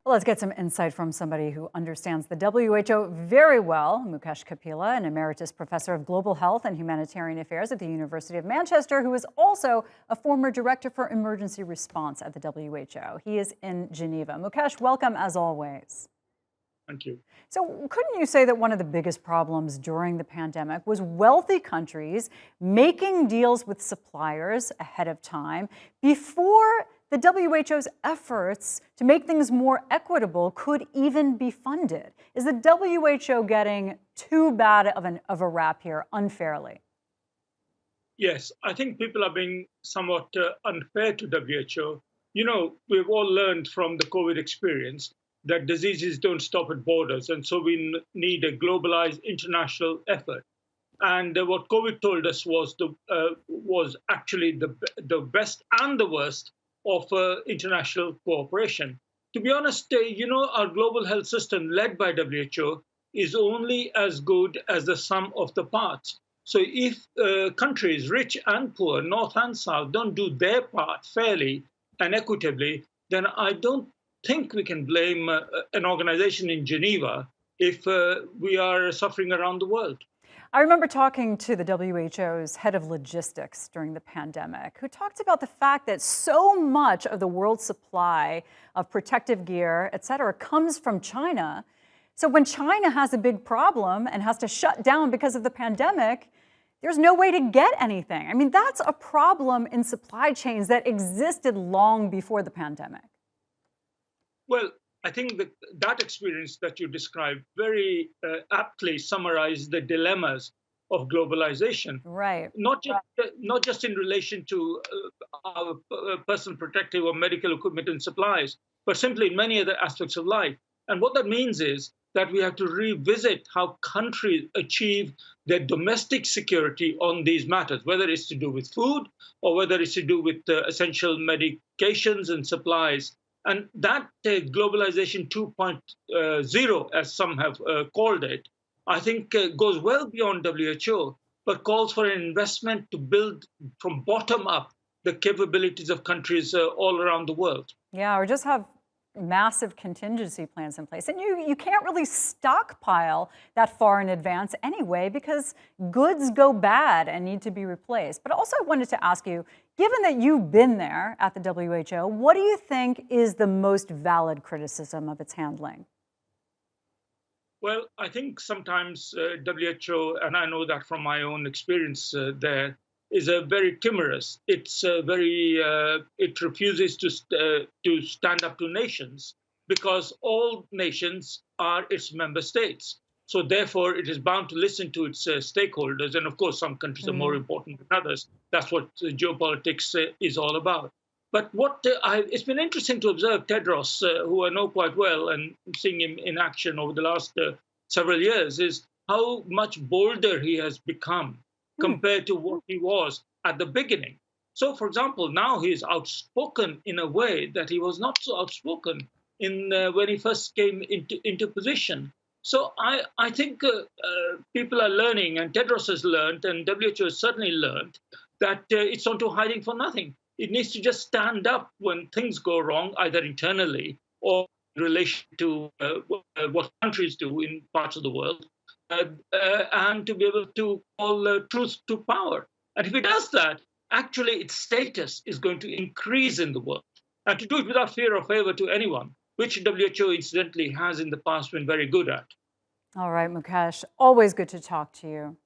Well, let's get some insight from somebody who understands the WHO very well. Mukesh Kapila, an emeritus professor of global health and humanitarian affairs at the University of Manchester, who is also a former director for emergency response at the WHO. He is in Geneva. Mukesh, welcome as always. Thank you. So, couldn't you say that one of the biggest problems during the pandemic was wealthy countries making deals with suppliers ahead of time before the WHO's efforts to make things more equitable could even be funded? Is the WHO getting too bad of a rap here unfairly? Yes, I think people are being somewhat unfair to WHO. You know, we've all learned from the COVID experience that diseases don't stop at borders, and so we need a globalized international effort. And what COVID told us was actually the best and the worst of international cooperation. To be honest, our global health system led by WHO is only as good as the sum of the parts. So if countries, rich and poor, north and south, don't do their part fairly and equitably, then I don't think we can blame an organization in Geneva if we are suffering around the world. I remember talking to the WHO's head of logistics during the pandemic, who talked about the fact that so much of the world's supply of protective gear, et cetera, comes from China. So when China has a big problem and has to shut down because of the pandemic, there's no way to get anything. I mean, that's a problem in supply chains that existed long before the pandemic. Well, I think that experience that you described very aptly summarized the dilemmas of globalization. Right. Not just in relation to our personal protective or medical equipment and supplies, but simply in many other aspects of life. And what that means is that we have to revisit how countries achieve their domestic security on these matters, whether it's to do with food or whether it's to do with essential medications and supplies. And that globalization 2.0, as some have called it, I think goes well beyond WHO, but calls for an investment to build from bottom up the capabilities of countries all around the world. Yeah, or just have massive contingency plans in place. And you can't really stockpile that far in advance anyway, because goods go bad and need to be replaced. But also I wanted to ask you, given that you've been there at the WHO, what do you think is the most valid criticism of its handling? Well, I think sometimes WHO, and I know that from my own experience there, is a very timorous. It refuses to stand up to nations because all nations are its member states. So therefore, it is bound to listen to its stakeholders. And of course, some countries are more important than others. That's what geopolitics is all about. But it's been interesting to observe Tedros, who I know quite well and seeing him in action over the last several years, is how much bolder he has become compared to what he was at the beginning. So, for example, now he is outspoken in a way that he was not so outspoken when he first came into position. So I think people are learning, and Tedros has learned, and WHO has certainly learned, that it's not hiding for nothing. It needs to just stand up when things go wrong, either internally or in relation to what countries do in parts of the world, and to be able to call truth to power. And if it does that, actually its status is going to increase in the world. And to do it without fear or favor to anyone, which WHO incidentally has in the past been very good at. All right, Mukesh, always good to talk to you.